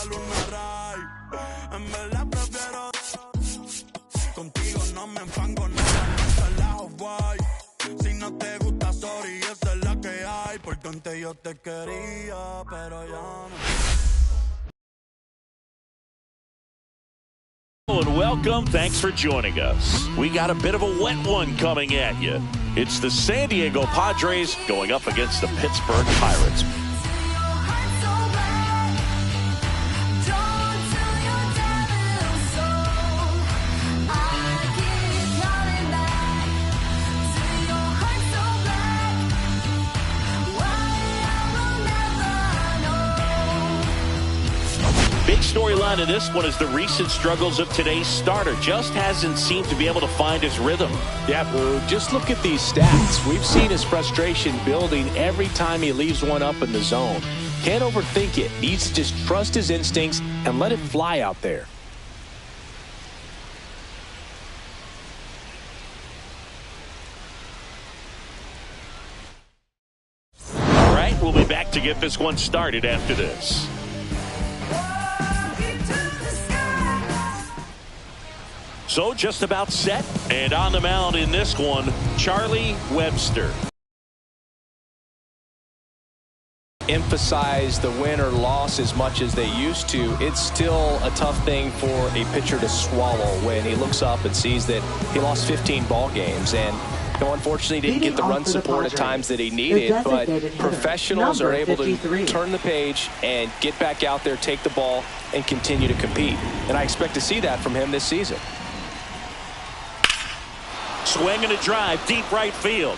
luna ray. En verdad prefiero contigo no me enfango nada, no te la voy. Si no te gusta, sorry, esa es la que hay. Porque antes yo te quería, pero ya no. And welcome. Thanks for joining us. We got a bit of a wet one coming at you. It's the San Diego Padres going up against the Pittsburgh Pirates. Big storyline in this one is the recent struggles of today's starter. Just hasn't seemed to be able to find his rhythm. Yeah, Boo, just look at these stats. We've seen his frustration building every time he leaves one up in the zone. Can't overthink it. Needs to just trust his instincts and let it fly out there. All right, we'll be back to get this one started after this. So just about set, and on the mound in this one, Charlie Webster. Emphasize the win or loss as much as they used to. It's still a tough thing for a pitcher to swallow when he looks up and sees that he lost 15 ball games. And unfortunately didn't get the run support at times that he needed, but professionals are able to turn the page and get back out there, take the ball, and continue to compete. And I expect to see that from him this season. Swing and a drive, deep right field.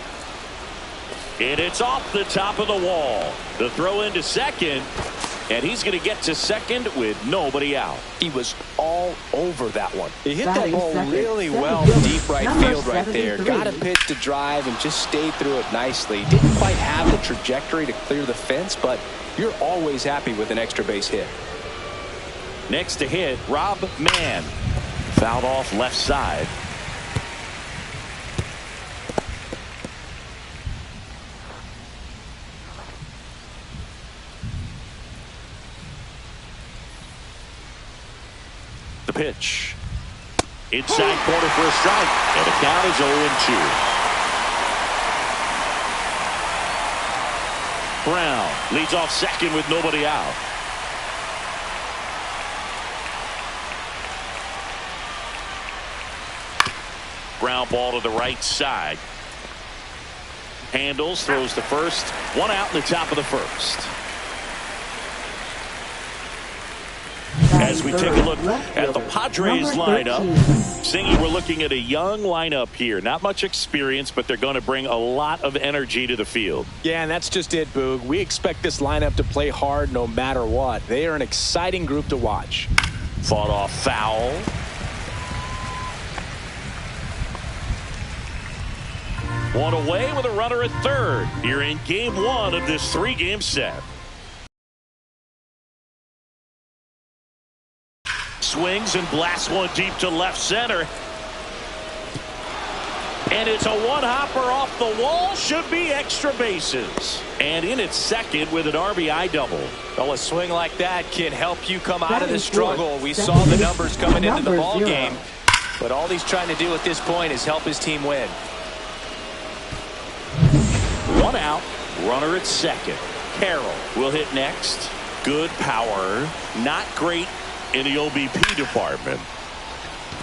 And it's off the top of the wall. The throw into second, and he's going to get to second with nobody out. He was all over that one. He hit that ball really well deep right field right there. Got a pitch to drive and just stayed through it nicely. Didn't quite have the trajectory to clear the fence, but you're always happy with an extra base hit. Next to hit, Rob Mann. Fouled off left side. The pitch. Inside corner for a strike. And the count is 0-2. Brown leads off second with nobody out. Ground ball to the right side. Handles, throws to first. One out in the top of the first. As we take a look at the Padres lineup, Singy, we're looking at a young lineup here. Not much experience, but they're going to bring a lot of energy to the field. Yeah, and that's just it, Boog. We expect this lineup to play hard no matter what. They are an exciting group to watch. Fought off foul. One away with a runner at third here in game one of this three-game set. Swings and blasts one deep to left center. And it's a one-hopper off the wall. Should be extra bases. And in its second with an RBI double. Well, a swing like that can help you come out of the struggle. We saw the numbers coming into the ball game. But all he's trying to do at this point is help his team win. One out. Runner at second. Carroll will hit next. Good power. Not great in the OBP department.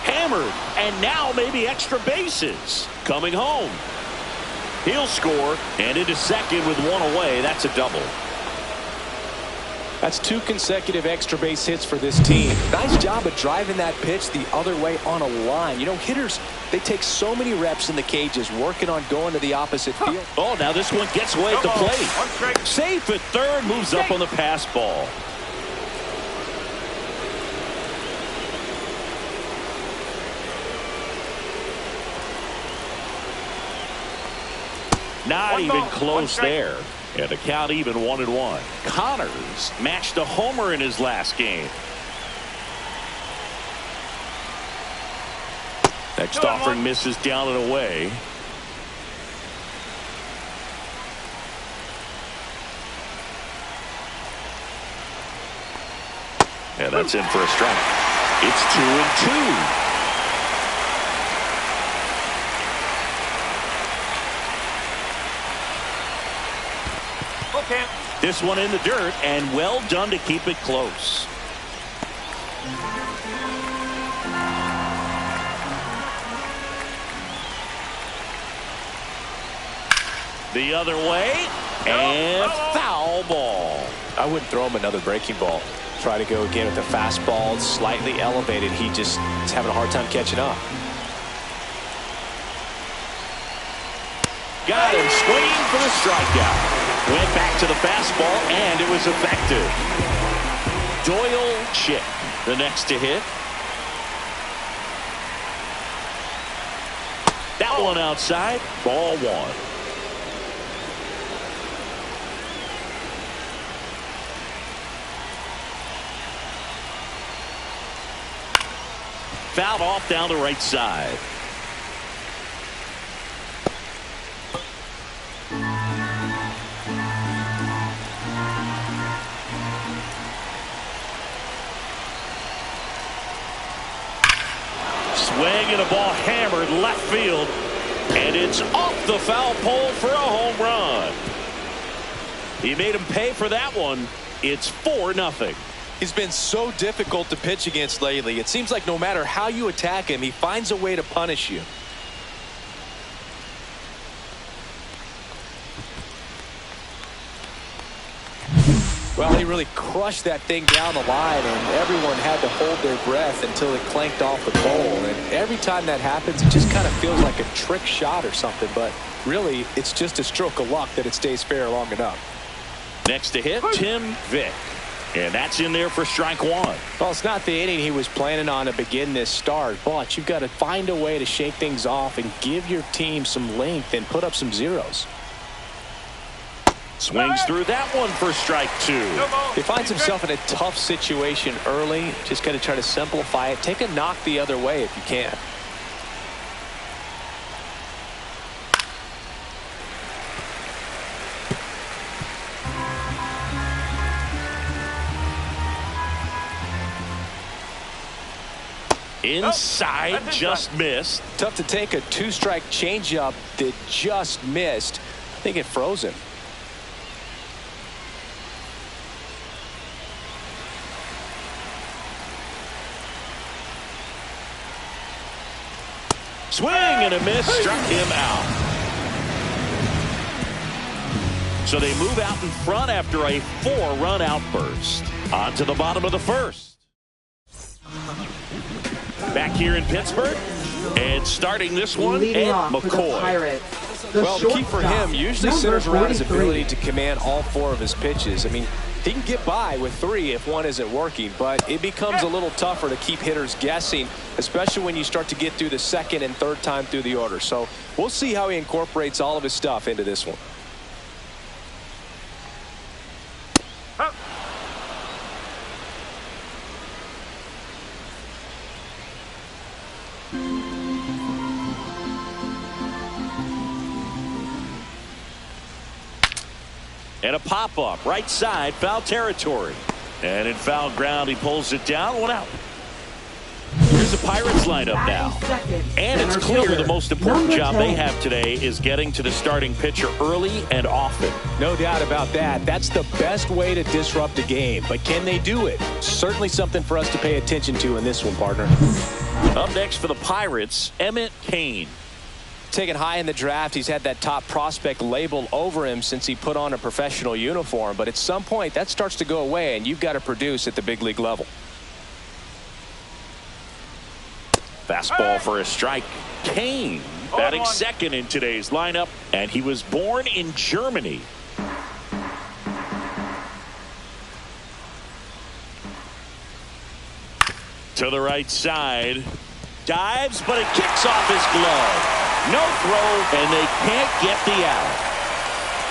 Hammered, and now maybe extra bases. Coming home. He'll score, and into second with one away. That's a double. That's two consecutive extra base hits for this team. Nice job of driving that pitch the other way on a line. You know, hitters, they take so many reps in the cages working on going to the opposite field. Oh, now this one gets away at the plate. Safe at third, moves up on the pass ball. Not even close there. And the count even 1-1. Connors matched a homer in his last game. Next offering misses down and away. And that's in for a strike. It's 2-2. Okay. This one in the dirt, and well done to keep it close. The other way, and foul ball. I wouldn't throw him another breaking ball. Try to go again with the fastball, slightly elevated. He just is having a hard time catching up. Got him swinging for the strikeout. Went back to the fastball, and it was effective. Doyle Chick, the next to hit. That one outside, ball one. Fouled off down the right side. Swing and a ball hammered left field, and it's off the foul pole for a home run. He made him pay for that one. It's 4-0. He's been so difficult to pitch against lately. It seems like no matter how you attack him, he finds a way to punish you. Well, he really crushed that thing down the line, and everyone had to hold their breath until it clanked off the pole. And every time that happens, it just kind of feels like a trick shot or something. But really, it's just a stroke of luck that it stays fair long enough. Next to hit, Tim Vick. And that's in there for strike one. Well, it's not the inning he was planning on to begin this start, but you've got to find a way to shake things off and give your team some length and put up some zeros. Swings through that one for strike two. He finds himself in a tough situation early. Just got to try to simplify it. Take a knock the other way if you can. Inside, just missed. Tough to take a two-strike changeup that just missed. I think it froze him. Swing and a miss, struck him out. So they move out in front after a 4-run outburst. On to the bottom of the first. Back here in Pittsburgh, and starting this one, Ed McCoy. Well, the key for him usually centers around his ability to command all four of his pitches. I mean, he can get by with three if one isn't working, but it becomes a little tougher to keep hitters guessing, especially when you start to get through the second and third time through the order. So we'll see how he incorporates all of his stuff into this one. And a pop-up, right side, foul territory. And in foul ground, he pulls it down, one out. Here's the Pirates lineup now. And it's clear the most important job they have today is getting to the starting pitcher early and often. No doubt about that. That's the best way to disrupt a game. But can they do it? Certainly something for us to pay attention to in this one, partner. Up next for the Pirates, Emmett Kane. Taken high in the draft, he's had that top prospect label over him since he put on a professional uniform. But at some point, that starts to go away, and you've got to produce at the big league level. Fastball for a strike. Kane batting second in today's lineup, and he was born in Germany. To the right side. Dives, but it kicks off his glove. No throw, and they can't get the out.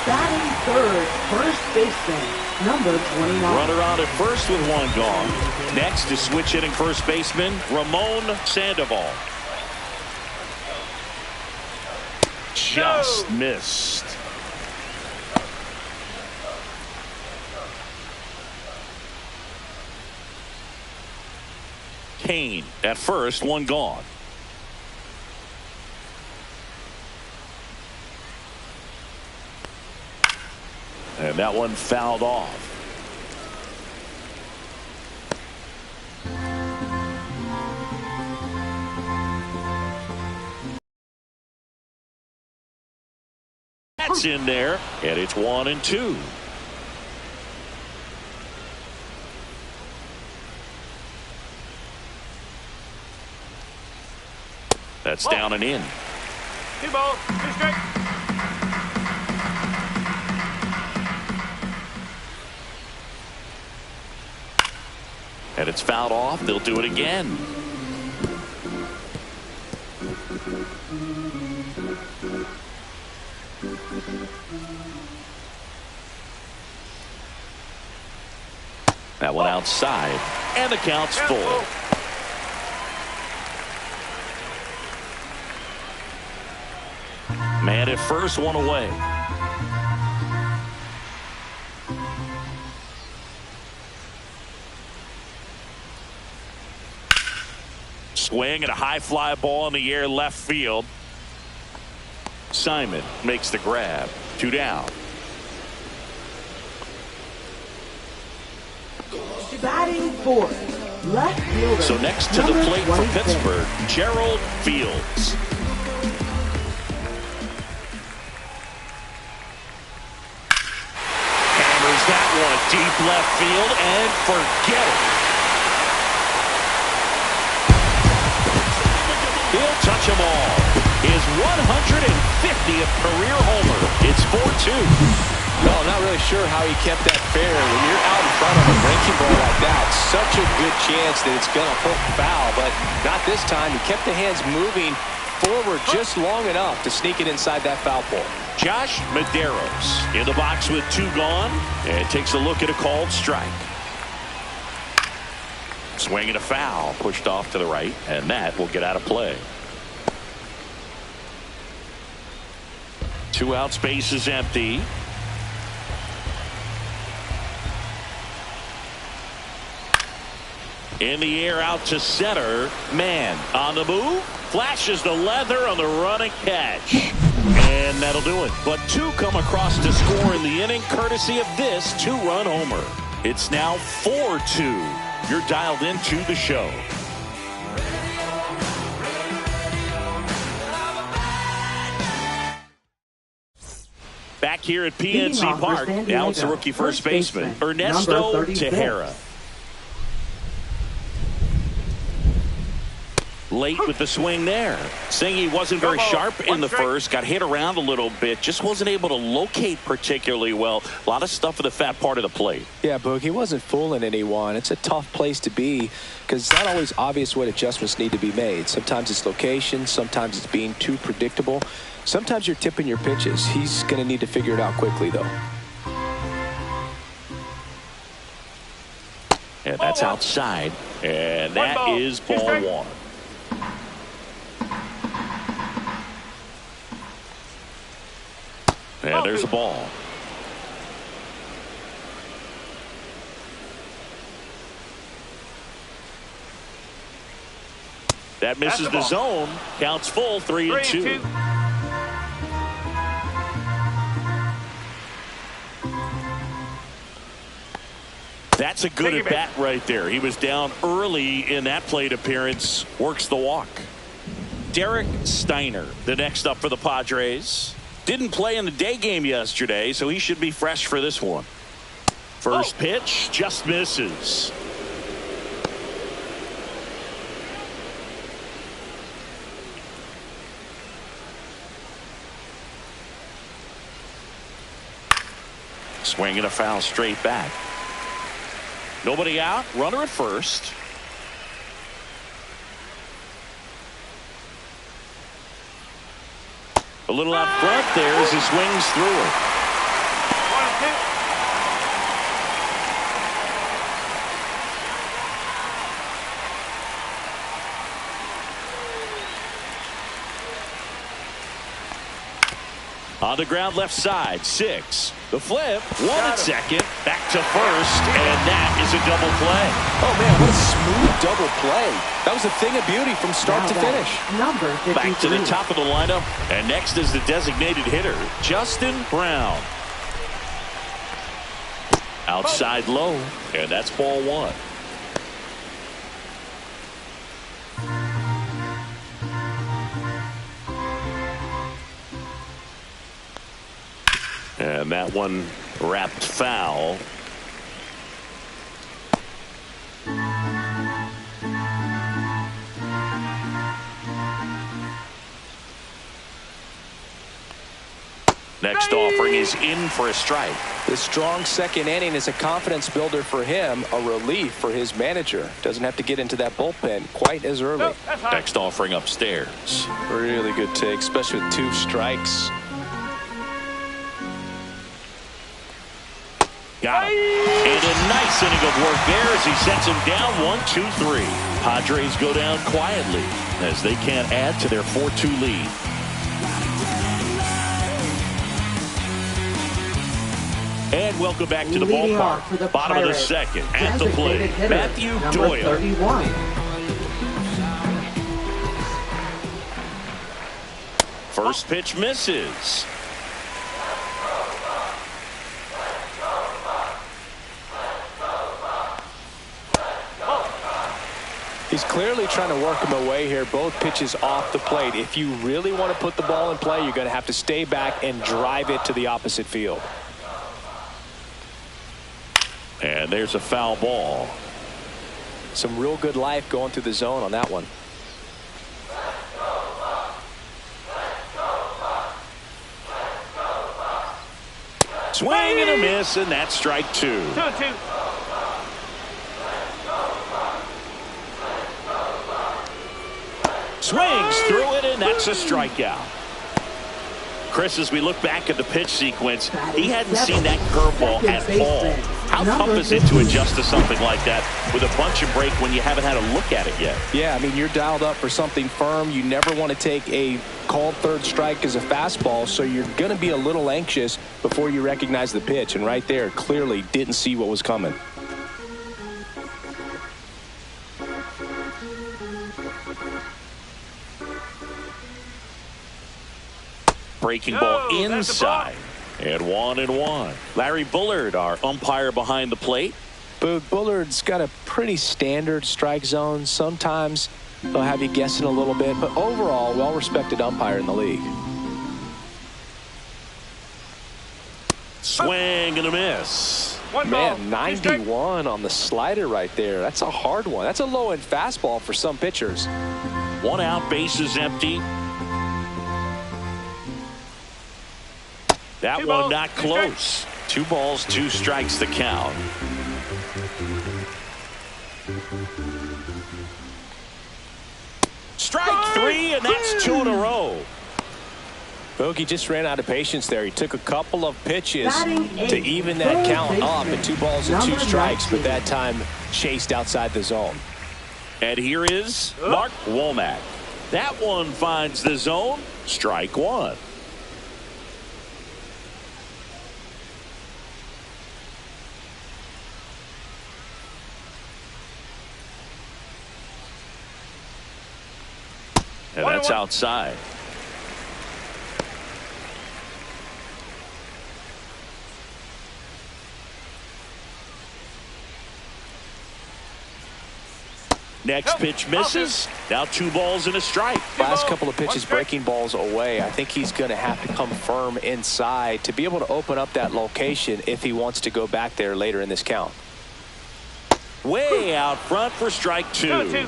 Batting third, first baseman, number 29. Runner on at first with one gone. Next is switch hitting first baseman, Ramon Sandoval. Just missed. Kane at first, one gone. And that one fouled off. That's in there, and it's 1-2. That's down and in. 2 ball, 2 strike. And it's fouled off. They'll do it again. That one outside, and the count's full. Man at first, one away. Swing and a high fly ball in the air left field. Simon makes the grab. 2 down. Batting fourth, left fielder. So next to the plate for Pittsburgh, Gerald Fields. Hammers that one deep left field and forget it. He'll touch them all. His 150th career homer. It's 4-2. No, not really sure how he kept that fair. When you're out in front of a breaking ball like that, such a good chance that it's going to hook foul, but not this time. He kept the hands moving forward just long enough to sneak it inside that foul pole. Josh Medeiros in the box with 2 gone, and takes a look at a called strike. Swing and a foul, pushed off to the right, and that will get out of play. 2 out, space is empty. In the air out to center. Man on the move. Flashes the leather on the running catch. And that'll do it. But 2 come across to score in the inning courtesy of this 2-run homer. It's now 4-2. You're dialed into the show. Back here at PNC Park. Now it's the rookie first baseman, Ernesto Tejera. Late with the swing there. Saying he wasn't very sharp in the first. Got hit around a little bit. Just wasn't able to locate particularly well. A lot of stuff in the fat part of the plate. Yeah, Boog, he wasn't fooling anyone. It's a tough place to be because it's not always obvious what adjustments need to be made. Sometimes it's location. Sometimes it's being too predictable. Sometimes you're tipping your pitches. He's going to need to figure it out quickly, though. And that's outside. And that is ball 1. And there's a ball. That misses the zone. Counts full, 3-2. That's a good at bat right there. He was down early in that plate appearance. Works the walk. Derek Steiner, the next up for the Padres. Didn't play in the day game yesterday, so he should be fresh for this one. First pitch just misses. Swing and a foul straight back. Nobody out. Runner at first. A little out front there as he swings through it. 1-2. On the ground left side, 6. The flip, 1 at second, back to first, and that is a double play. Oh man, what a smooth double play. That was a thing of beauty from start to finish. Number 53. Back to the top of the lineup. And next is the designated hitter, Justin Brown. Outside low. And that's ball one. And that one wrapped foul. Next offering is in for a strike. The strong second inning is a confidence builder for him, a relief for his manager. Doesn't have to get into that bullpen quite as early. Next offering upstairs. Really good take, especially with 2 strikes. Got him. And a nice inning of work there as he sets him down 1-2-3. Padres go down quietly as they can't add to their 4-2 lead. And welcome back to the ballpark. Bottom of the second. At the plate, Matthew Doyle. 31. First pitch misses. He's clearly trying to work him away here. Both pitches off the plate. If you really want to put the ball in play, you're going to have to stay back and drive it to the opposite field. And there's a foul ball. Some real good life going through the zone on that one. Swing and a miss, and that's strike 2. 2-2. Swings through it, and that's a strikeout. Chris, as we look back at the pitch sequence, he hadn't seen that curveball at all. How tough is it to adjust to something like that with a bunch and break when you haven't had a look at it yet? Yeah, I mean, you're dialed up for something firm. You never want to take a called third strike as a fastball, so you're going to be a little anxious before you recognize the pitch. And right there, clearly didn't see what was coming. Breaking ball inside. And 1-1. Larry Bullard, our umpire behind the plate. Bullard's got a pretty standard strike zone. Sometimes they'll have you guessing a little bit, but overall, well-respected umpire in the league. Swing and a miss. Man, 91 on the slider right there. That's a hard one. That's a low-end fastball for some pitchers. 1 out, bases empty. That one not close. 2 balls, 2 strikes the count. Strike 3, and that's 2 in a row. Bogey just ran out of patience there. He took a couple of pitches to even that count up at 2 balls and 2 strikes, but that time chased outside the zone. And here is Mark Womack. That one finds the zone. Strike 1. And that's outside. Next pitch misses. Now 2 balls and a strike. Last couple of pitches breaking balls away. I think he's going to have to come firm inside to be able to open up that location if he wants to go back there later in this count. Way out front for strike 2. 2-2.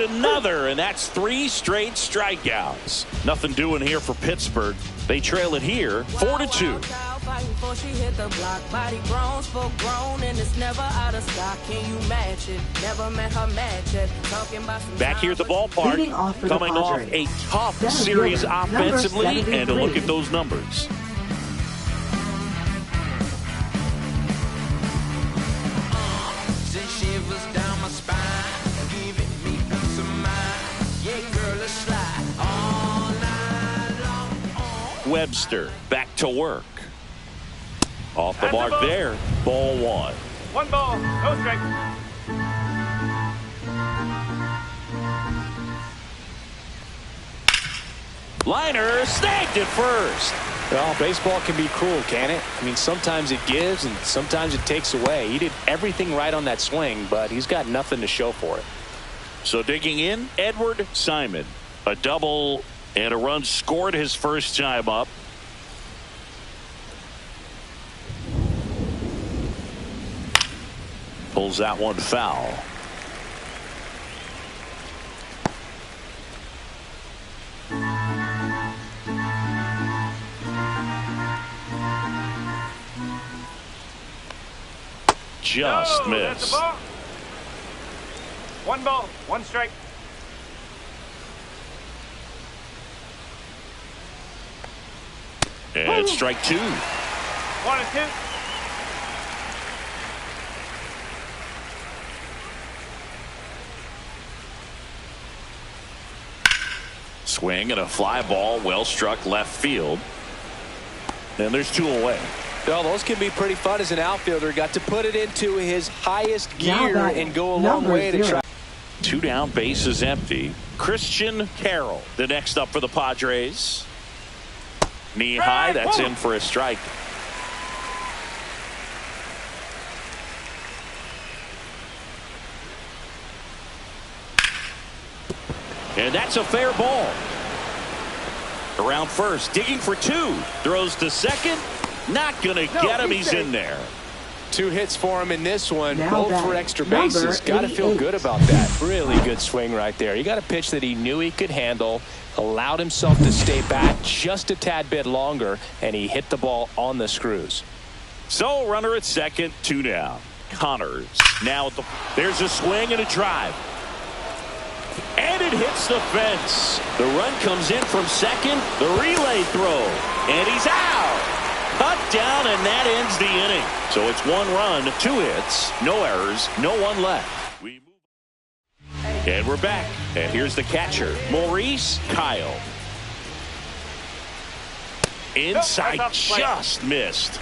Another, and that's 3 straight strikeouts. Nothing doing here for Pittsburgh. They trail it here 4-2. Back here at the ballpark, coming off a tough series offensively, and a look at those numbers. Down my spine, giving me peace of mind. Yeah, girl, let's slide. Webster back to work. Off the mark there. Ball one. 1 ball, no strike. Liner snagged it first. Well, baseball can be cruel, can it? I mean, sometimes it gives and sometimes it takes away. He did everything right on that swing, but he's got nothing to show for it. So digging in, Edward Simon. A double and a run scored his first time up. Pulls that one foul. Just No, that's missed. a ball. 1 ball, 1 strike. And strike 2. 1 and 2. Swing and a fly ball, well struck left field. And there's 2 away. Well, those can be pretty fun as an outfielder. Got to put it into his highest gear and go a long way to try. 2 down, base is empty. Christian Carroll, the next up for the Padres. Knee high, that's in for a strike. And that's a fair ball. Around first, digging for 2. Throws to second. Not going to get him. He's in there. 2 hits for him in this one, Now both for that extra number bases. Got to feel 88. good about that. Really good swing right there. He got a pitch that he knew he could handle, allowed himself to stay back just a tad bit longer, and he hit the ball on the screws. So runner at second, 2 down. Connors now at there's a swing and a drive. And it hits the fence. The run comes in from second. The relay throw. And he's out. Cut down, and that ends the inning. So it's 1 run, 2 hits, no errors, no one left. And we're back. And here's the catcher, Maurice Kyle. Inside, just missed.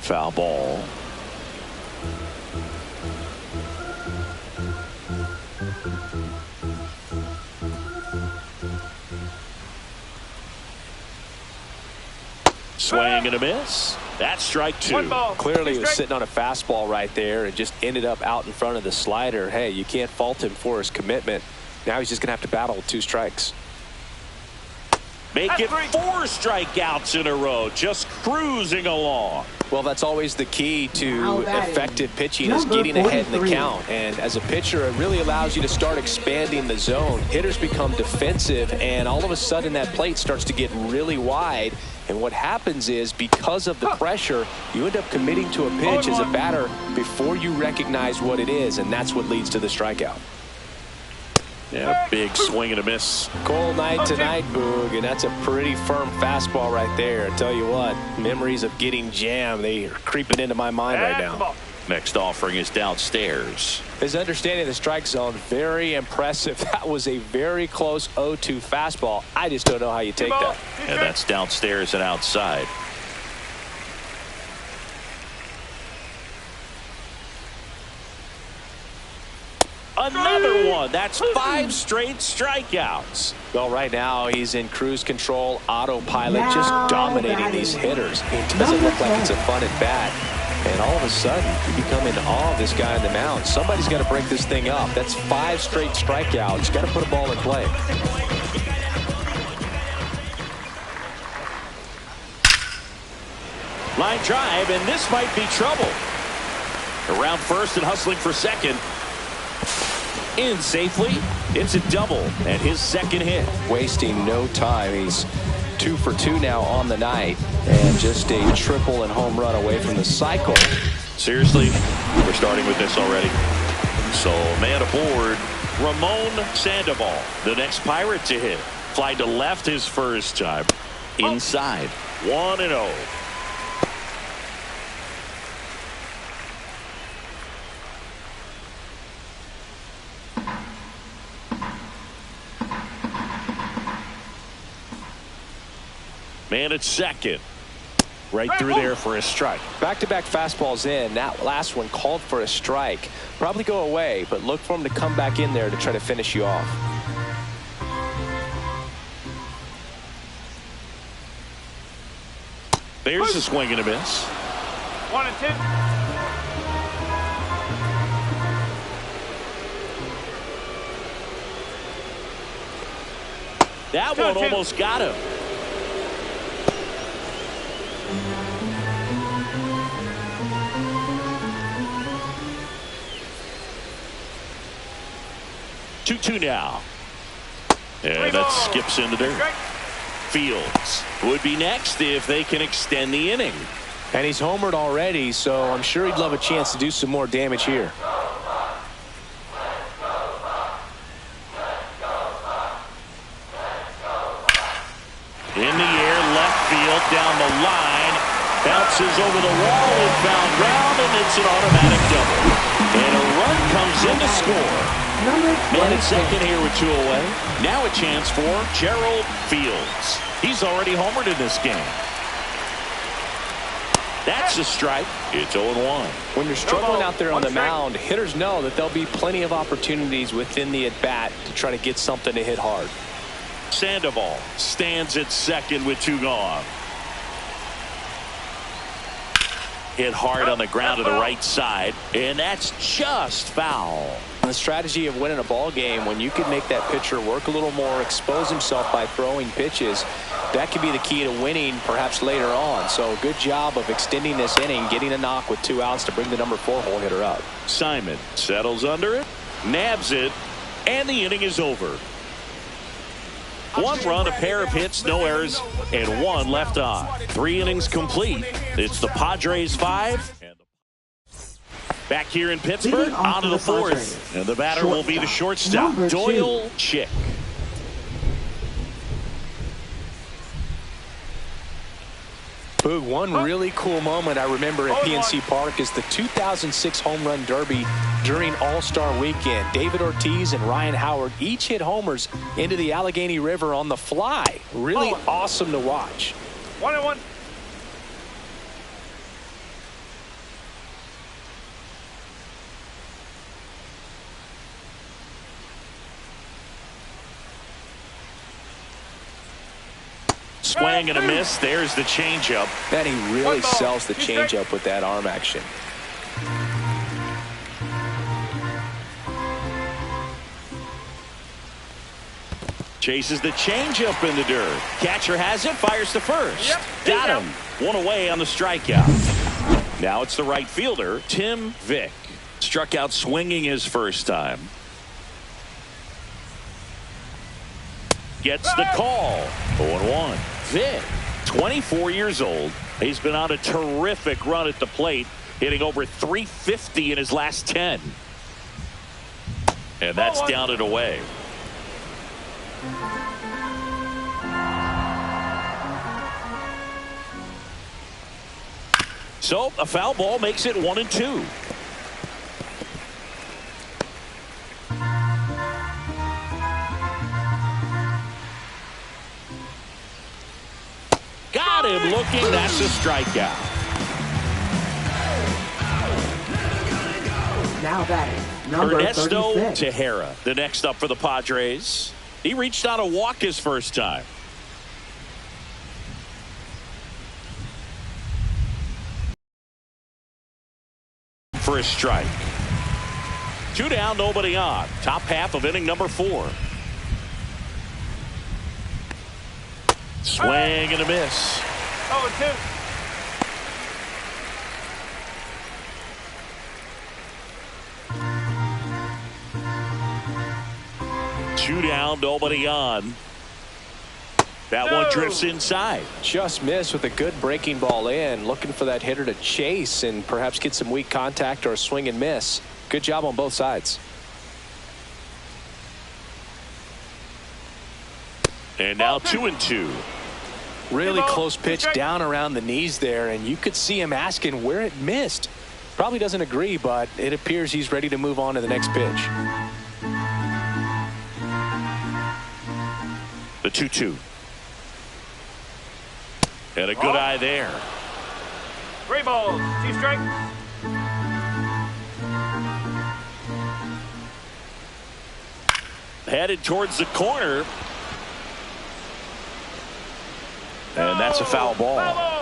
Foul ball. Swing and a miss. That's strike 2. 1 ball. Clearly he was strike. sitting on a fastball right there and just ended up out in front of the slider. Hey, you can't fault him for his commitment. Now he's just going to have to battle with 2 strikes. Make That's it 3. 4 strikeouts in a row. Just cruising along. Well, that's always the key to Now batting, effective pitching is number getting ahead in the 43. count. And as a pitcher, it really allows you to start expanding the zone. Hitters become defensive, and all of a sudden that plate starts to get really wide. And what happens is, because of the pressure, you end up committing to a pitch as a batter before you recognize what it is, and that's what leads to the strikeout. Yeah, big swing and a miss. Cold night tonight, Boog, and that's a pretty firm fastball right there. I tell you what, memories of getting jammed, they are creeping into my mind right That's the now. ball. Next offering is downstairs. His understanding of the strike zone, very impressive. That was a very close 0-2 fastball. I just don't know how you take Ball. that. And that's downstairs and outside. Another one. That's 5 straight strikeouts. Well, right now he's in cruise control, autopilot, Now just dominating batting. these hitters. It doesn't look like it's a fun at bat. And all of a sudden, you become in awe of this guy on the mound. Somebody's got to break this thing up. That's 5 straight strikeouts. Got to put a ball in play. Line drive, and this might be trouble. Around first and hustling for second. In safely. It's a double and his second hit. Wasting no time. He's 2 for 2 now on the night, and just a triple and home run away from the cycle. Seriously, we're starting with this already. So man aboard, Ramon Sandoval, the next Pirate to hit. Fly to left his first time. Inside, 1-0. Man at second. Right through there for a strike. Back-to-back fastballs in. That last one called for a strike. Probably go away, but look for him to come back in there to try to finish you off. There's a swing and a miss. 1-2. That one almost got him. Two now. And that skips into dirt. Fields would be next if they can extend the inning. And he's homered already, so I'm sure he'd love a chance to do some more damage here. In the air, left field, down the line. Bounces over the wall and found ground, and it's an automatic double. And a run comes in to score. Man at second here with 2 away. Now a chance for Gerald Fields. He's already homered in this game. That's a strike. It's 0-1. When you're struggling out there on the mound, hitters know that there'll be plenty of opportunities within the at-bat to try to get something to hit hard. Sandoval stands at second with 2 gone. Hit hard on the ground to the right side, and that's just foul. The strategy of winning a ball game, when you can make that pitcher work a little more, expose himself by throwing pitches, that could be the key to winning perhaps later on. So good job of extending this inning, getting a knock with 2 outs to bring the number 4 hole hitter up. Simon settles under it, nabs it, and the inning is over. 1 run, a pair of hits, no errors, and 1 left on. 3 innings complete. It's the Padres 5. Back here in Pittsburgh, on to the 4th. And the batter will be the shortstop, Doyle Chick. Boog, one really cool moment I remember at PNC Park is the 2006 Home Run Derby during All-Star Weekend. David Ortiz and Ryan Howard each hit homers into the Allegheny River on the fly. Really awesome to watch. 1-1. Swing and a miss. There's the changeup. And he really sells the changeup with that arm action. Chases the changeup in the dirt. Catcher has it, fires to first. Got him. 1 away on the strikeout. Now it's the right fielder, Tim Vick. Struck out swinging his first time. Gets the call. 0-1. Vick, 24 years old. He's been on a terrific run at the plate, hitting over .350 in his last 10. And that's down and away. So a foul ball makes it 1-2. Got him looking. That's a strikeout. Now batting, number Ernesto 36. Tejera, the next up for the Padres. He reached on a walk his first time. For a strike. 2 down, nobody on. Top half of inning number 4. Swing and a miss. 0-2. Two down, nobody on. That one drifts inside. Just missed with a good breaking ball in, looking for that hitter to chase and perhaps get some weak contact or a swing and miss. Good job on both sides. And now 2-2. Really close pitch down around the knees there, and you could see him asking where it missed. Probably doesn't agree, but it appears he's ready to move on to the next pitch. The 2-2. And a good eye there. 3 balls, 2 strikes. Headed towards the corner. And that's a foul ball. Foul ball.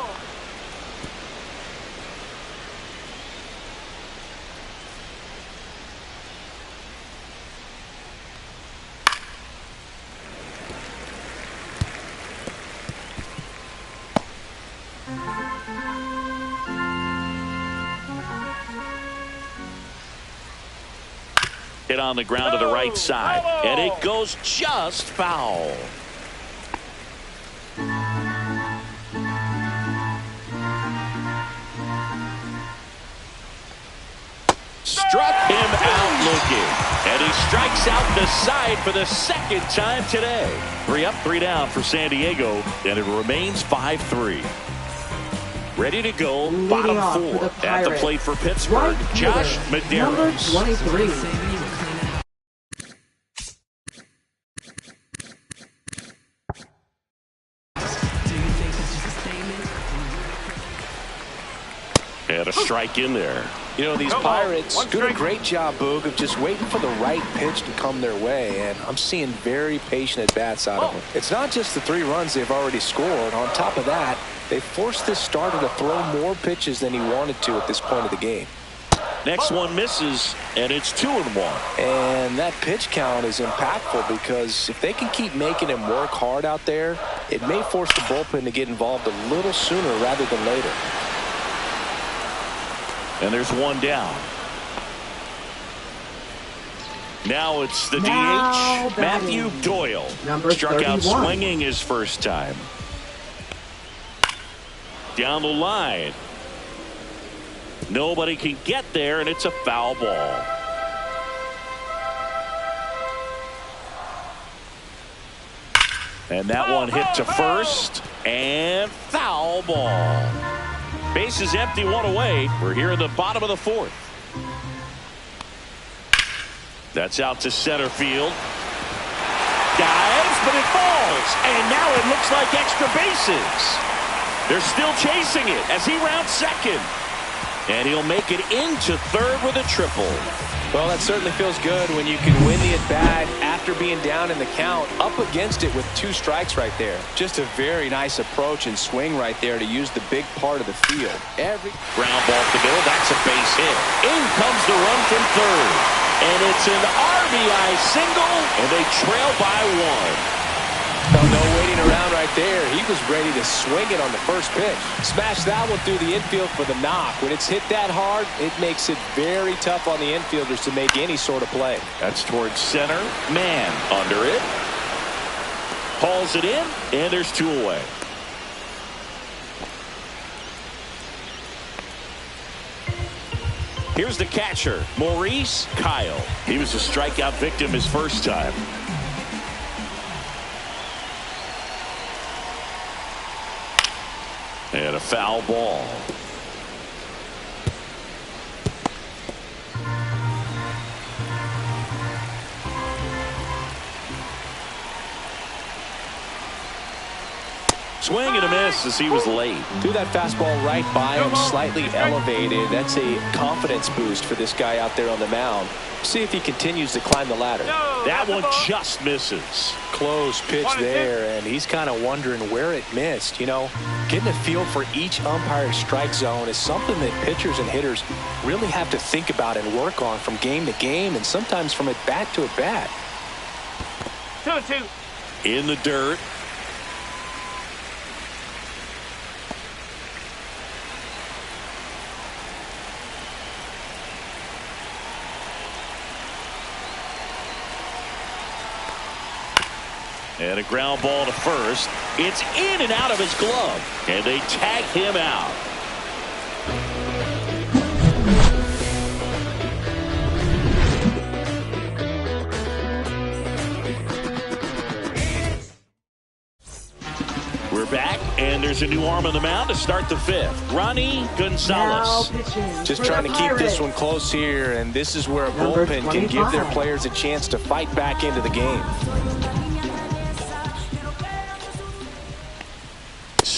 Hit on the ground to the right side. And it goes just foul. Struck him out looking. And he strikes out the side for the second time today. 3 up, 3 down for San Diego. And it remains 5-3. Ready to go, bottom 4. At the plate for Pittsburgh, Josh Medeiros. Number 23. And a strike in there. You know, these Pirates do a great job, Boog, of just waiting for the right pitch to come their way, and I'm seeing very patient at-bats out of them. It's not just the 3 runs they've already scored. On top of that, they forced this starter to throw more pitches than he wanted to at this point of the game. Next one misses, and it's 2-1. And that pitch count is impactful because if they can keep making him work hard out there, it may force the bullpen to get involved a little sooner rather than later. And there's 1 down. Now it's the DH, Matthew Doyle. Struck out swinging his first time. Down the line. Nobody can get there, and it's a foul ball. And that one hit to first, and foul ball. Bases empty, 1 away. We're here in the bottom of the 4th. That's out to center field. Dives, but it falls. And now it looks like extra bases. They're still chasing it as he rounds second. And he'll make it into third with a triple. Well, that certainly feels good when you can win the at-bat after being down in the count, up against it with 2 strikes right there. Just a very nice approach and swing right there to use the big part of the field. Ground ball to the middle. That's a base hit. In comes the run from third. And it's an RBI single, and they trail by 1. Well, no waiting around right there. He was ready to swing it on the first pitch. Smash that one through the infield for the knock. When it's hit that hard, it makes it very tough on the infielders to make any sort of play. That's towards center. Man under it. Hauls it in, and there's 2 away. Here's the catcher, Maurice Kyle. He was a strikeout victim his first time. And a foul ball. Swing and a miss as he was late. Threw that fastball right by him, slightly elevated. That's a confidence boost for this guy out there on the mound. See if he continues to climb the ladder. That one just misses. Close pitch there, and he's kind of wondering where it missed. You know, getting a feel for each umpire's strike zone is something that pitchers and hitters really have to think about and work on from game to game, and sometimes from at bat to at bat. 2-2. In the dirt. And a ground ball to first. It's in and out of his glove. And they tag him out. We're back, and there's a new arm on the mound to start the 5th. Ronnie Gonzalez. Just trying to keep this one close here, and this is where a bullpen can give their players a chance to fight back into the game.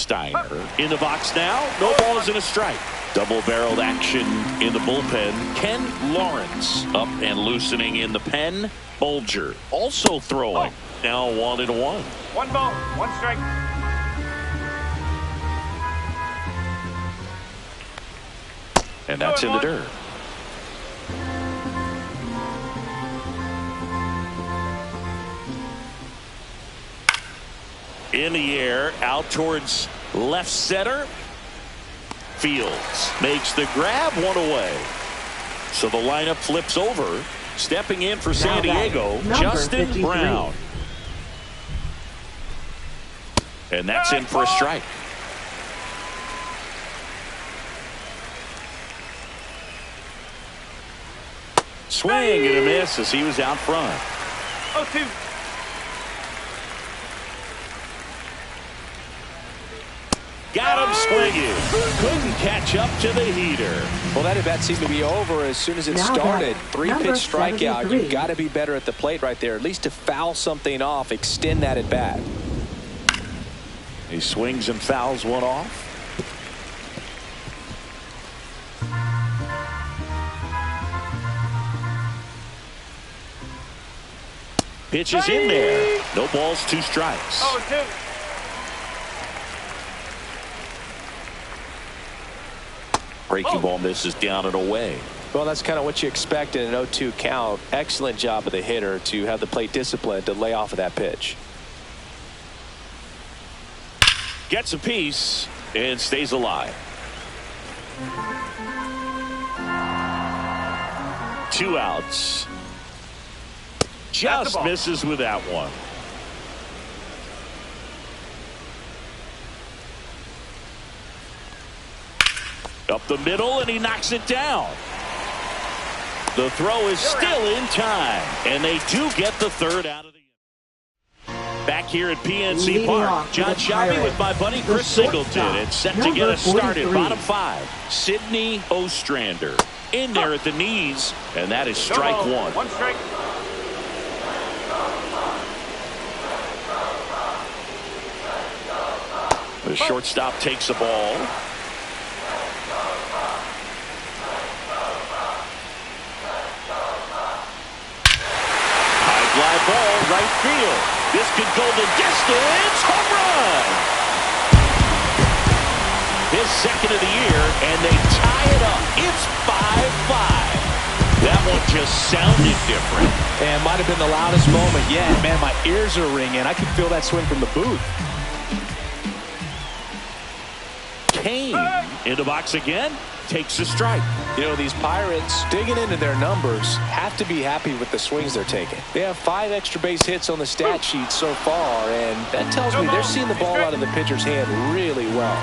Steiner in the box now. No balls and a strike. Double-barreled action in the bullpen. Ken Lawrence up and loosening in the pen. Bulger also throwing. Now 1-1. 1 ball, 1 strike. And that's in the dirt. In the air, out towards left center. Fields makes the grab, 1 away. So the lineup flips over. Stepping in for San Diego, Justin 53. Brown. And that's in for a strike. Swing and a miss as he was out front. 0-2. Got him swinging. Couldn't catch up to the heater. Well, that at bat seemed to be over as soon as it Now started. batting, 3-pitch number strikeout. 73. You've got to be better at the plate right there, at least to foul something off, extend that at bat. He swings and fouls one off. Pitch is in there. No balls, 2 strikes. 0-2. Breaking ball misses down and away. Well, that's kind of what you expect in an 0-2 count. Excellent job of the hitter to have the plate discipline to lay off of that pitch. Gets a piece and stays alive. 2 outs. Just misses with that one. Up the middle, and he knocks it down. The throw is still in time, and they do get the 3rd out of the inning. Back here at PNC Leading Park, off for John the Shelby Pirates, with my buddy the Chris Singleton. shortstop, It's set to number get us started. 43. Bottom 5, Sidney Ostrander. In there at the knees, and that is strike 1. 1 strike. The shortstop takes the ball. High fly ball, right field. This could go the distance. Home run! His 2nd of the year, and they tie it up. It's 5-5. That one just sounded different. And might have been the loudest moment yet. Man, my ears are ringing. I can feel that swing from the booth. Kane in the box again, takes a strike. You know, these Pirates, digging into their numbers, have to be happy with the swings they're taking. They have 5 extra base hits on the stat sheet so far, and that tells me they're seeing the ball out of the pitcher's hand really well.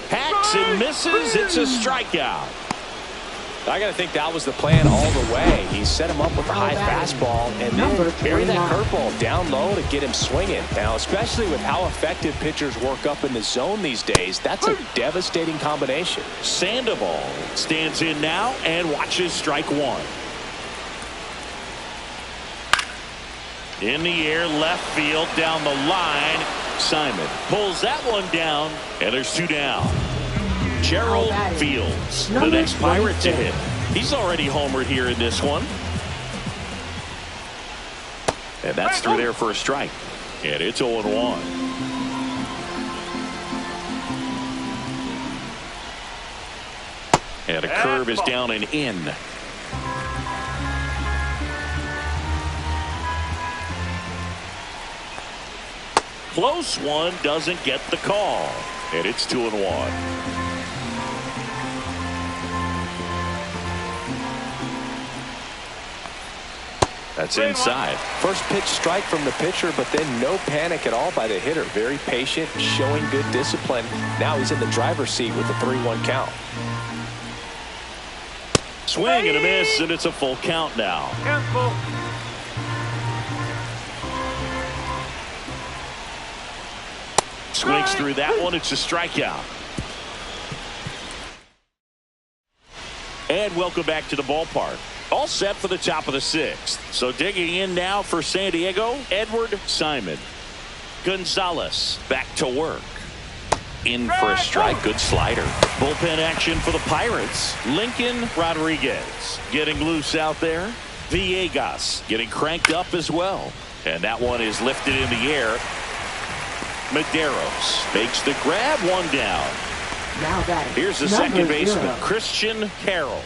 Hacks and misses. It's a strikeout. I got to think that was the plan all the way. He set him up with a high fastball and then bury that curveball down low to get him swinging. Now, especially with how effective pitchers work up in the zone these days, that's a devastating combination. Sandoval stands in now and watches strike 1. In the air, left field, down the line. Simon pulls that one down, and there's 2 down. Gerald Fields, the next Pirate to hit. He's already homered here in this one. And that's through there for a strike. And it's 0-1. And a curve is down and in. Close one, doesn't get the call. And it's 2-1. That's inside. First pitch strike from the pitcher, but then no panic at all by the hitter. Very patient, showing good discipline. Now he's in the driver's seat with a 3-1 count. Swing and a miss, and it's a full count now. Count full. Swings through that one. It's a strikeout. And welcome back to the ballpark. All set for the top of the 6th. So digging in now for San Diego, Edward Simon. Gonzalez back to work. In for a strike. Good slider. Bullpen action for the Pirates. Lincoln Rodriguez getting loose out there. Villegas getting cranked up as well. And that one is lifted in the air. Medeiros makes the grab. One down. Now that here's the second baseman, Christian Carroll.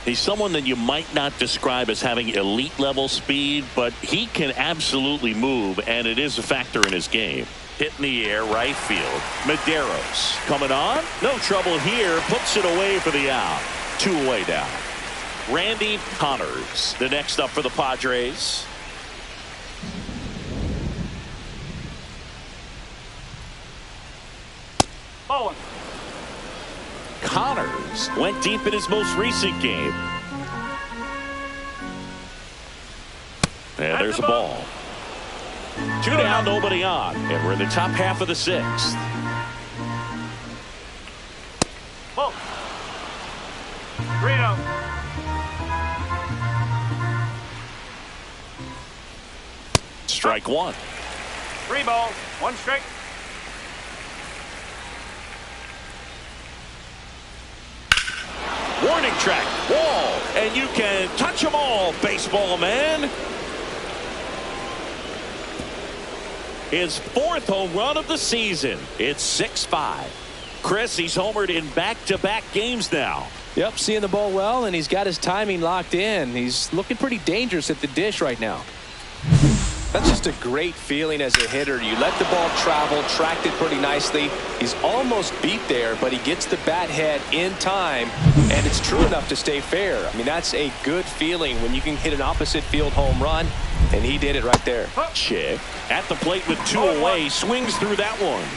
He's someone that you might not describe as having elite level speed, but he can absolutely move, and it is a factor in his game. Hit in the air, right field. Medeiros coming on. No trouble here. Puts it away for the out. 2 away down. Randy Connors, the next up for the Padres. Bowling. Connors went deep in his most recent game. And there's a ball. 2 down, nobody on. And we're in the top half of the 6th. Ball. 3-0. Strike 1. 3 balls, 1 strike. Warning track, wall, and you can touch them all, baseball man. His 4th home run of the season. It's 6-5. Chris, he's homered in back-to-back games now. Yep, seeing the ball well, and he's got his timing locked in. He's looking pretty dangerous at the dish right now. That's just a great feeling as a hitter. You let the ball travel, tracked it pretty nicely. He's almost beat there, but he gets the bat head in time, and it's true enough to stay fair. I mean, that's a good feeling when you can hit an opposite field home run, and he did it right there. Chick at the plate with 2 away, swings through that one.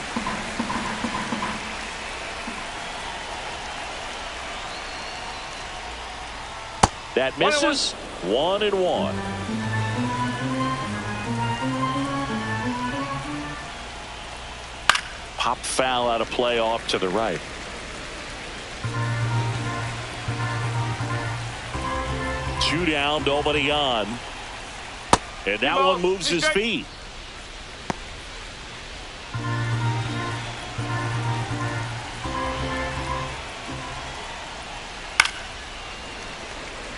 That misses. 1-1. Pop foul out of play off to the right. Two down, nobody on. And that one moves his feet.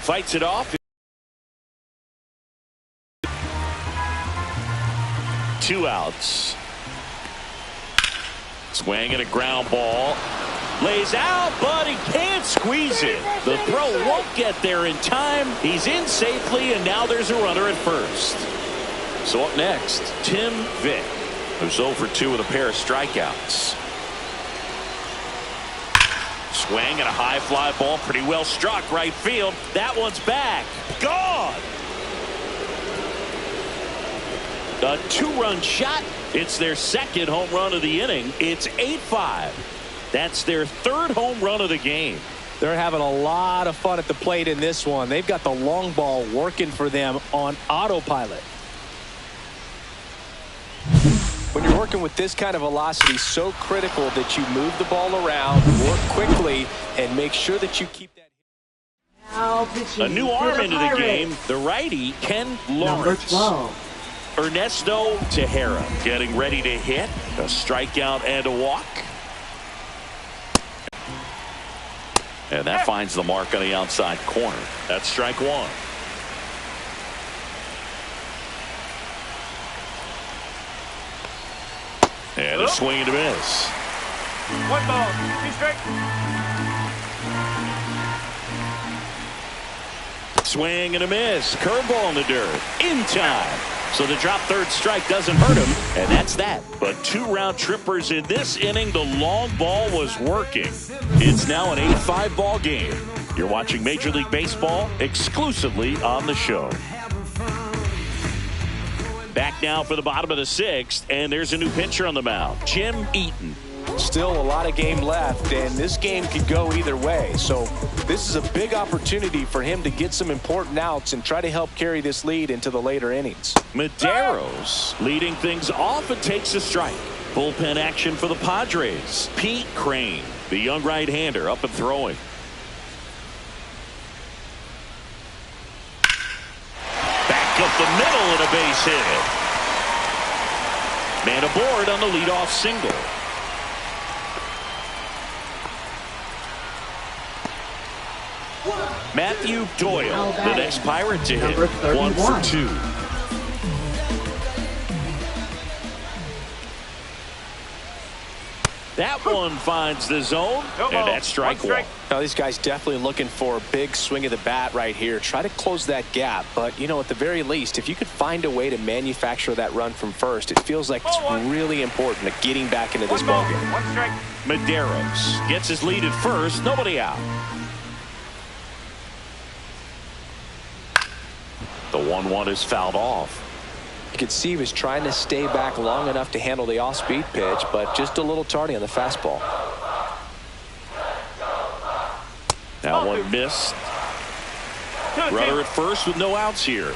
Fights it off. 2 outs. Swing and a ground ball. Lays out, but he can't squeeze it. The throw won't get there in time. He's in safely, and now there's a runner at first. So up next, Tim Vick, who's 0 for 2 with a pair of strikeouts. Swing and a high fly ball, pretty well struck right field. That one's back. Gone. A 2-run shot. It's their 2nd home run of the inning. It's 8-5. That's their 3rd home run of the game. They're having a lot of fun at the plate in this one. They've got the long ball working for them on autopilot. When you're working with this kind of velocity, so critical that you move the ball around, work quickly, and make sure that you keep that. A new arm into the game, the righty, Ken Lawrence. Number 12. Ernesto Tejera getting ready to hit. A strikeout and a walk. And that finds the mark on the outside corner. That's strike 1. And a swing and a miss. 1 ball, 2 strike. Swing and a miss. Curveball in the dirt. In time. So the drop 3rd strike doesn't hurt him, and that's that. But 2 round trippers in this inning. The long ball was working. It's now an 8-5 ball game. You're watching Major League Baseball exclusively on the show. Back now for the bottom of the 6th, and there's a new pitcher on the mound, Jim Eaton. Still a lot of game left, and this game could go either way. So this is a big opportunity for him to get some important outs and try to help carry this lead into the later innings. Medeiros leading things off and takes a strike. Bullpen action for the Padres. Pete Crane, the young right-hander, up and throwing. Back up the middle and a base hit. Man aboard on the leadoff single. Matthew Doyle, the next Pirate to hit. 1 for 2. That one finds the zone, and that's strike one. Now, these guys definitely looking for a big swing of the bat right here. Try to close that gap. But, you know, at the very least, if you could find a way to manufacture that run from first, it feels like it's really important to getting back into this ballgame. One strike. Medeiros gets his lead at first. Nobody out. The 1-1 is fouled off. You could see he was trying to stay back long enough to handle the off-speed pitch, but just a little tardy on the fastball. That one missed. Runner at first with no outs here.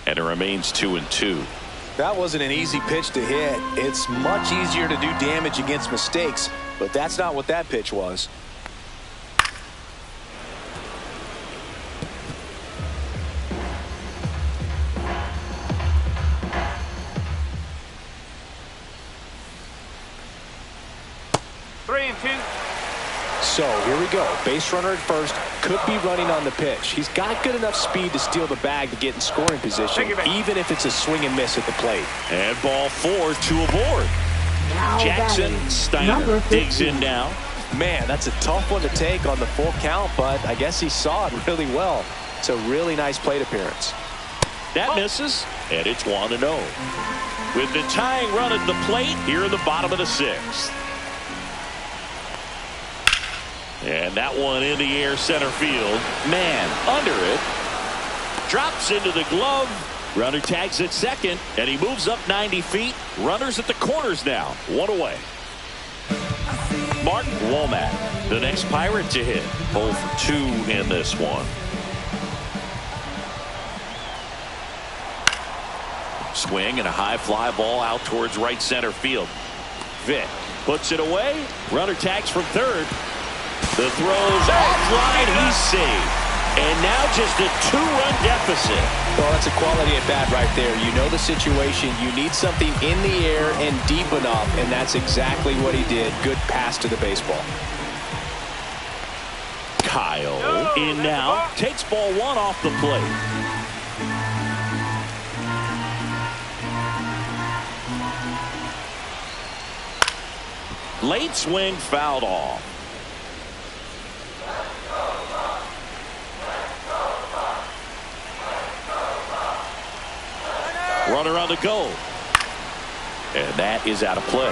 And it remains 2-2. That wasn't an easy pitch to hit. It's much easier to do damage against mistakes, but that's not what that pitch was. So here we go. Base runner at first. Could be running on the pitch. He's got good enough speed to steal the bag to get in scoring position, even if it's a swing and miss at the plate. And ball 4, 2 aboard. Jackson Steiner digs in now. Man, that's a tough one to take on the full count, but I guess he saw it really well. It's a really nice plate appearance. That misses, and it's 1-0. With the tying run at the plate here in the bottom of the 6th. And that one in the air center field. Man under it. Drops into the glove. Runner tags at second, and he moves up 90 feet. Runners at the corners now. 1 away. Mark Womack, the next Pirate to hit. 0 for 2 in this one. Swing and a high fly ball out towards right center field. Vick puts it away. Runner tags from third. The throw's offline. He's saved. And now just a 2-run deficit. Well, that's a quality at bat right there. You know the situation. You need something in the air and deep enough, and that's exactly what he did. Good pass to the baseball. Kyle in now. Takes ball 1 off the plate. Late swing fouled off. Runner on the go. And that is out of play.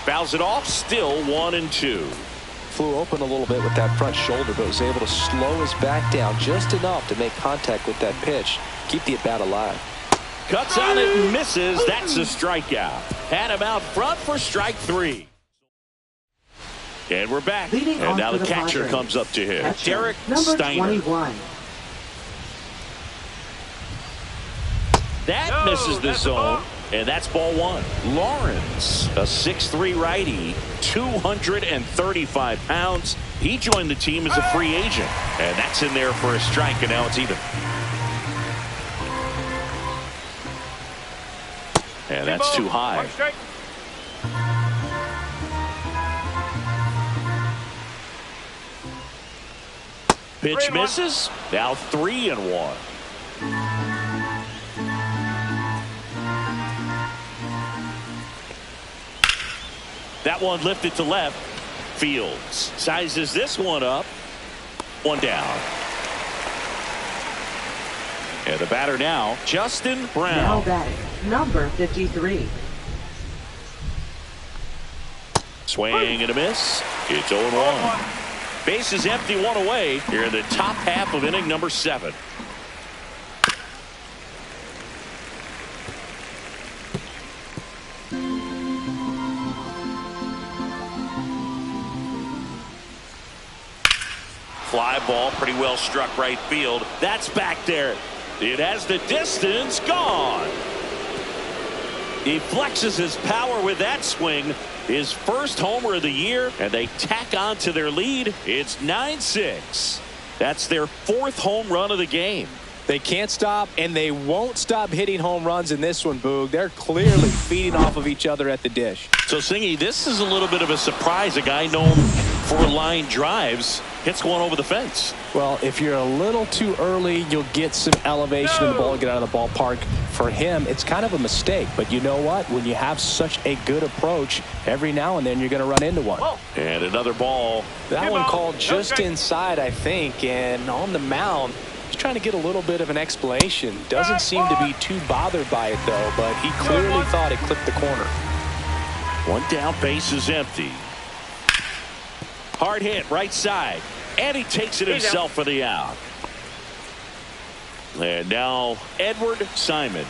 Fouls it off. Still 1-2. Flew open a little bit with that front shoulder, but was able to slow his back down just enough to make contact with that pitch. Keep the at-bat alive. Cuts on it and misses. That's a strikeout. Had him out front for strike 3. And we're back. And now the catcher comes up to him. Derek Steiner. 21. That misses the zone. And that's ball 1. Lawrence, a 6'3" righty, 235 pounds. He joined the team as a free agent. And that's in there for a strike, and now it's even. And that's too high. Pitch misses. Now 3-1. That one lifted to left. Fields sizes this one up. 1 down. And the batter now, Justin Brown. Now batting, number 53. Swing and a miss. It's 0-1. Base is empty, 1 away here in the top half of inning number 7. Fly ball pretty well struck right field. That's back there. It has the distance. Gone. He flexes his power with that swing. His first homer of the year, and they tack on to their lead. It's 9-6. That's their fourth home run of the game. They can't stop, and they won't stop hitting home runs in this one, Boog. They're clearly feeding off of each other at the dish. So, Singy, this is a little bit of a surprise. A guy known for line drives hits one over the fence. Well, if you're a little too early, you'll get some elevation in the ball and get out of the ballpark. For him, it's kind of a mistake. But you know what? When you have such a good approach, every now and then you're going to run into one. And another ball. That one called just inside, I think. And on the mound, he's trying to get a little bit of an explanation. Doesn't seem to be too bothered by it, though. But he clearly thought it clipped the corner. One down, base is empty. Hard hit, right side. And he takes it himself for the out. And now Edward Simon.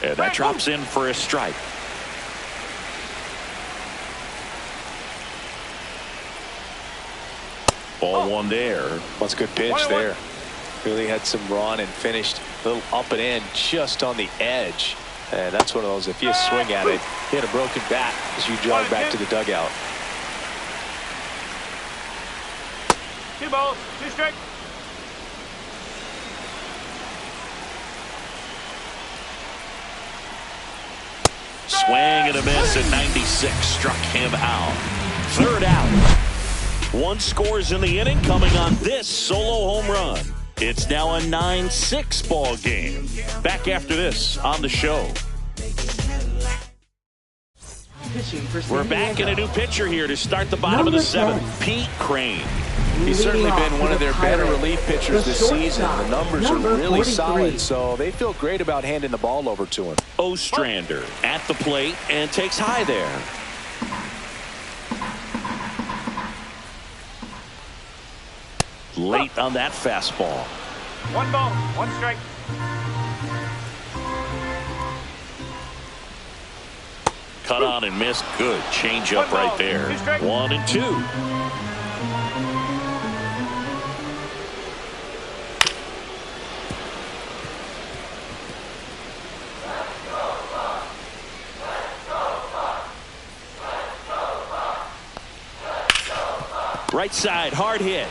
And that drops in for a strike. Ball one there. What's a good pitch there. Really had some run and finished a little up and in just on the edge. And that's one of those, if you swing at it, hit a broken bat as you jog back to the dugout. 2 balls, 2 strikes. Swing and a miss at 96. Struck him out. Third out. One scores in the inning coming on this solo home run. It's now a 9-6 ball game. Back after this on the show. We're back in a new pitcher here to start the bottom of the seventh. Pete Crane. He's certainly been one of their better relief pitchers this season. The numbers are really solid, so they feel great about handing the ball over to him. Ostrander at the plate and takes high there. Late on that fastball. 1 ball, 1 strike. Cut on and missed. Good change up right there. 1 and 2. Right side, hard hit.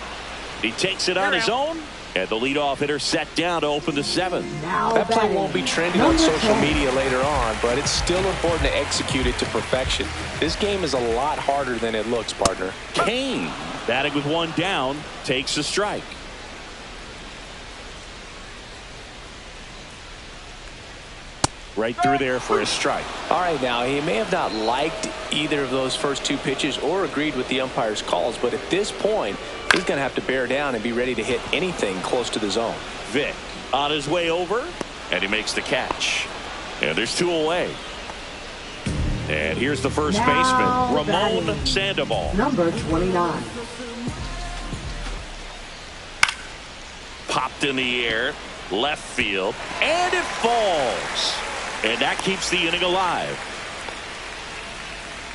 He takes it on his own, and the leadoff hitter set down to open the 7th. That play won't be trending on social media later on, but it's still important to execute it to perfection. This game is a lot harder than it looks, partner. Kane, batting with 1 down, takes a strike. Right through there for a strike. All right, now, he may have not liked either of those first 2 pitches or agreed with the umpire's calls, but at this point, he's going to have to bear down and be ready to hit anything close to the zone. Vic on his way over, and he makes the catch. And there's 2 away. And here's the first baseman, Ramon Sandoval. Number 29. Popped in the air, left field, and it falls. And that keeps the inning alive.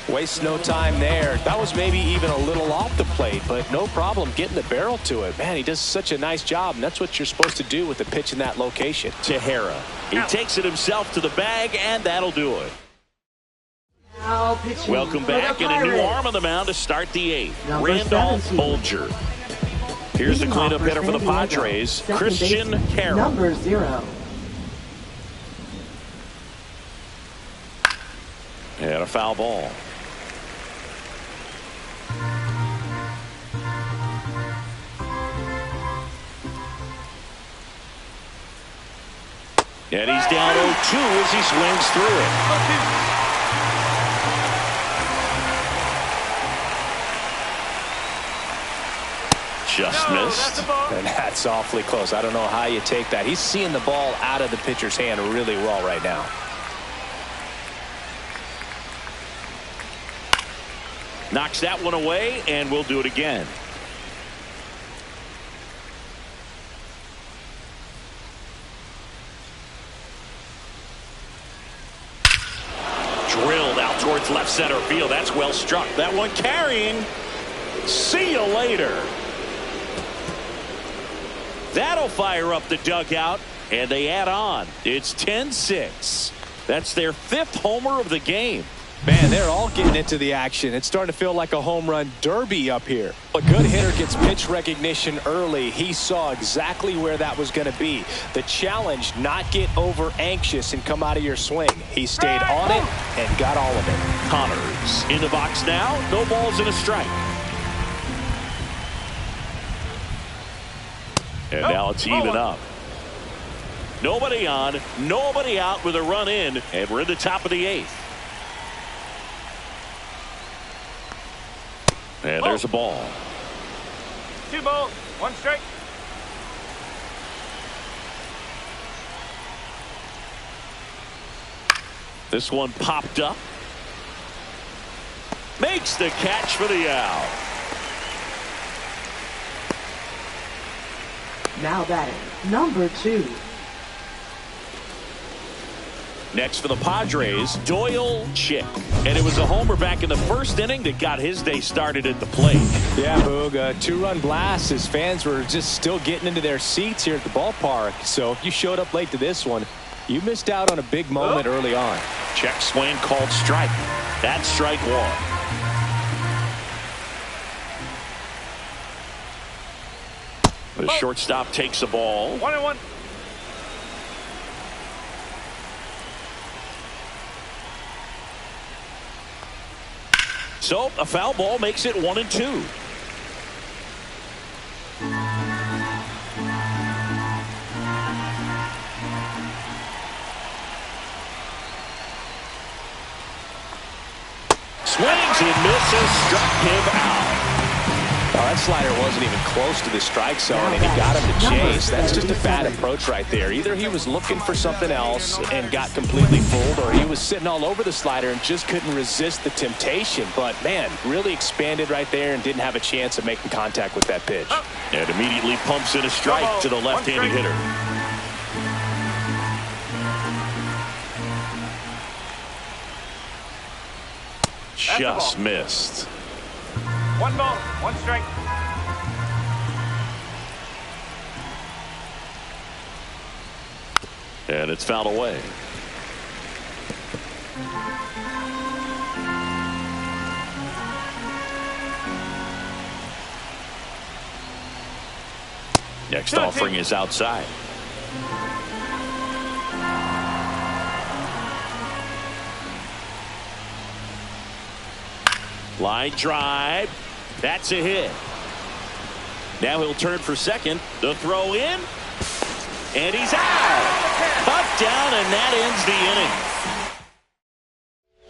Wastes no time there. That was maybe even a little off the plate, but no problem getting the barrel to it. Man, he does such a nice job, and that's what you're supposed to do with a pitch in that location. Tejera. He takes it himself to the bag, and that'll do it. Welcome back, and a new arm on the mound to start the 8th. Randolph Bolger. Here's the cleanup hitter for the Padres, Christian Carroll. Number 0. And a foul ball. And he's down 0-2 as he swings through it. Just missed. And that's awfully close. I don't know how you take that. He's seeing the ball out of the pitcher's hand really well right now. Knocks that one away, and we'll do it again. Drilled out towards left center field. That's well struck. That one carrying. See you later. That'll fire up the dugout, and they add on. It's 10-6. That's their 5th homer of the game. Man, they're all getting into the action. It's starting to feel like a home run derby up here. A good hitter gets pitch recognition early. He saw exactly where that was going to be. The challenge, not get over anxious and come out of your swing. He stayed on it and got all of it. Connors in the box now. No balls and a strike. And now it's even up. Nobody on, nobody out with a run in, and we're in the top of the 8th. And there's a ball. 2 balls, 1 strike. This one popped up. Makes the catch for the out. Now batting, number 2. Next for the Padres, Doyle Chick. And it was a homer back in the 1st inning that got his day started at the plate. Yeah, Boog, a 2-run blast. His fans were just still getting into their seats here at the ballpark. So if you showed up late to this one, you missed out on a big moment early on. Check swing called strike. That's strike 1. The shortstop takes the ball. 1-1. So a foul ball makes it 1-2. Swings and misses, struck him out. Oh, that slider wasn't even close to the strike zone, and he got him to chase. That's just a bad approach right there. Either he was looking for something else and got completely fooled, or he was sitting all over the slider and just couldn't resist the temptation. But, man, really expanded right there and didn't have a chance of making contact with that pitch. And immediately pumps in a strike to the left-handed hitter. Just missed. 1 ball, 1 strike. And it's fouled away. Next offering is outside. Line drive. That's a hit. Now he'll turn for second. The throw in. And he's out. Cut down, and that ends the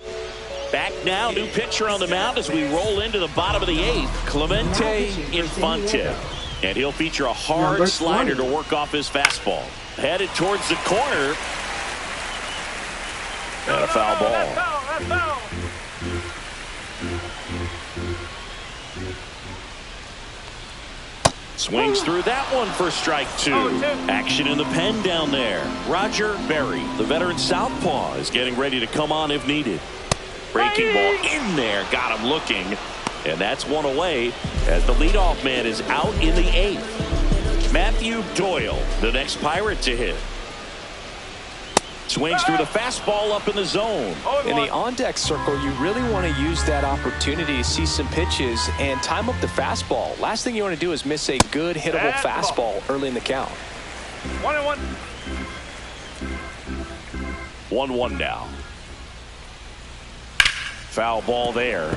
inning. Back now, new pitcher on the mound as we roll into the bottom of the 8th. Clemente Infante. And he'll feature a hard slider to work off his fastball. Headed towards the corner. And a foul ball. Swings through that one for strike 2. Action in the pen down there. Roger Berry, the veteran southpaw, is getting ready to come on if needed. Breaking ball in there, got him looking. And that's one away as the leadoff man is out in the 8th. Matthew Doyle, the next Pirate to hit. Swings through the fastball up in the zone. In the on-deck circle, you really want to use that opportunity to see some pitches and time up the fastball. Last thing you want to do is miss a good hittable fastball early in the count. 1-1. 1-1 now. Foul ball there.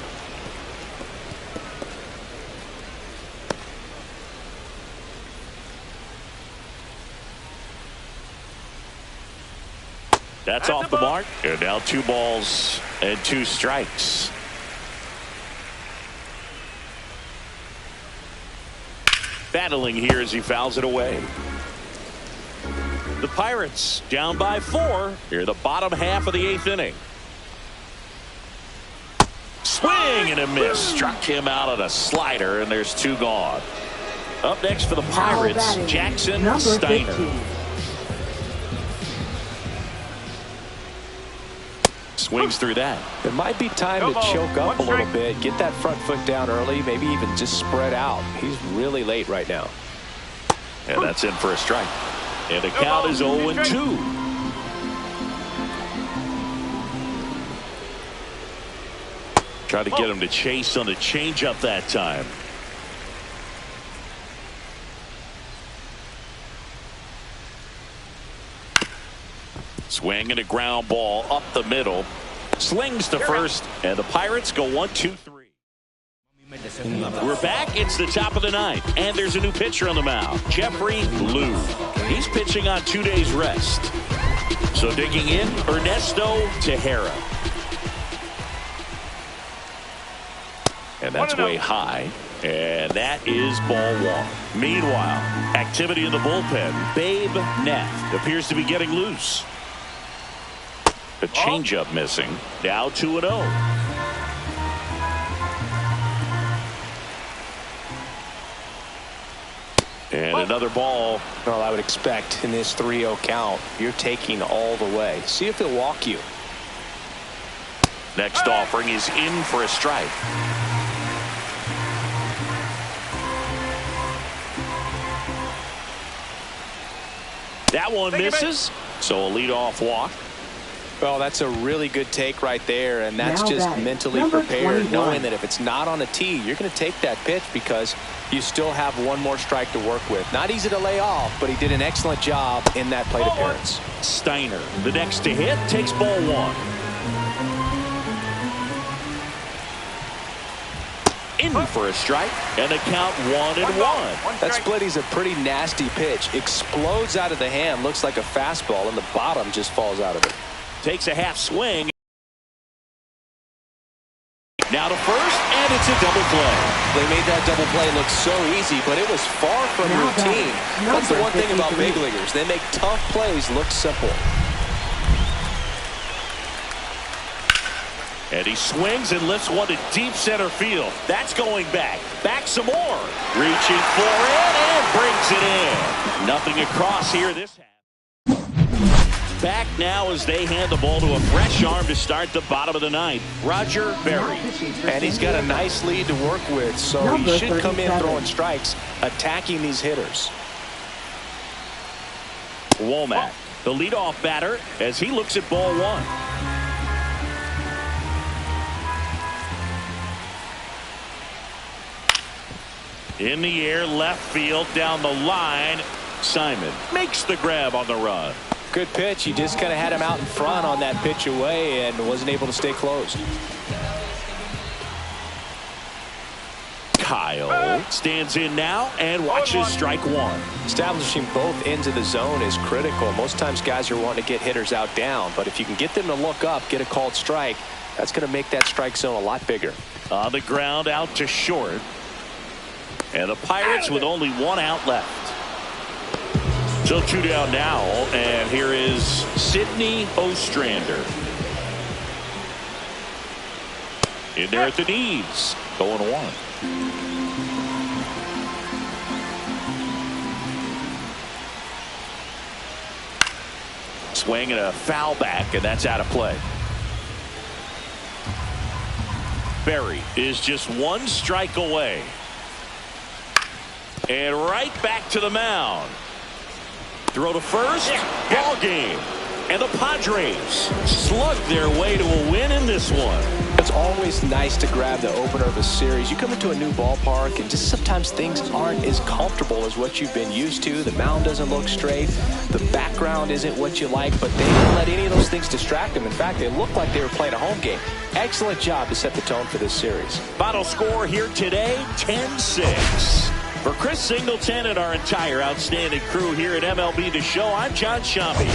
That's off the mark. And now 2 balls and 2 strikes. Battling here as he fouls it away. The Pirates down by 4 here the bottom half of the 8th inning. Swing and a miss. Struck him out on a slider, and there's 2 gone. Up next for the Pirates, Jackson Steiner. 15. Swings through that. It might be time to choke up a little bit, get that front foot down early, maybe even just spread out. He's really late right now. And that's in for a strike. And the count is 0-2. Try to get him to chase on the changeup that time. Swing and a ground ball up the middle. Slings to first, and the Pirates go 1-2-3. We're back. It's the top of the ninth, and there's a new pitcher on the mound, Jeffrey Lou. He's pitching on 2 days rest. So digging in, Ernesto Tejera. And that's way high. And that is ball one. Meanwhile, activity in the bullpen. Babe Neff appears to be getting loose. The changeup missing. Now 2-0. And another ball. Well, I would expect in this 3-0 count, you're taking all the way. See if he'll walk you. Next offering is in for a strike. That one misses. So a leadoff walk. Well, that's a really good take right there, and that's just mentally prepared, knowing that if it's not on a tee, you're going to take that pitch because you still have one more strike to work with. Not easy to lay off, but he did an excellent job in that plate appearance. Steiner, the next to hit, takes ball one. In for a strike, and the count 1-1. That splitty's a pretty nasty pitch. Explodes out of the hand, looks like a fastball, and the bottom just falls out of it. Takes a half swing. Now to first, and it's a double play. They made that double play look so easy, but it was far from routine. That's the one thing about big leaguers. They make tough plays look simple. And he swings and lifts one to deep center field. That's going back. Back some more. Reaching for it and brings it in. Nothing across here this half. Back now as they hand the ball to a fresh arm to start the bottom of the ninth, Roger Berry. And he's got a nice lead to work with, so he should come in throwing strikes, attacking these hitters. Womack, the leadoff batter, as he looks at ball one. In the air, left field, down the line. Simon makes the grab on the run. Good pitch. He just kind of had him out in front on that pitch away and wasn't able to stay closed. Kyle stands in now and watches strike one. Establishing both ends of the zone is critical. Most times guys are wanting to get hitters out down, but if you can get them to look up, get a called strike, that's going to make that strike zone a lot bigger. On the ground, out to short. And the Pirates with only one out left. So 2 down now, and here is Sidney Ostrander. In there at the knees, going 1. Swing and a foul back, and that's out of play. Berry is just 1 strike away. And right back to the mound. Throw to first, ball game. And the Padres slug their way to a win in this one. It's always nice to grab the opener of a series. You come into a new ballpark and just sometimes things aren't as comfortable as what you've been used to. The mound doesn't look straight. The background isn't what you like, but they didn't let any of those things distract them. In fact, they looked like they were playing a home game. Excellent job to set the tone for this series. Final score here today, 10-6. For Chris Singleton and our entire outstanding crew here at MLB The Show, I'm John Shampi.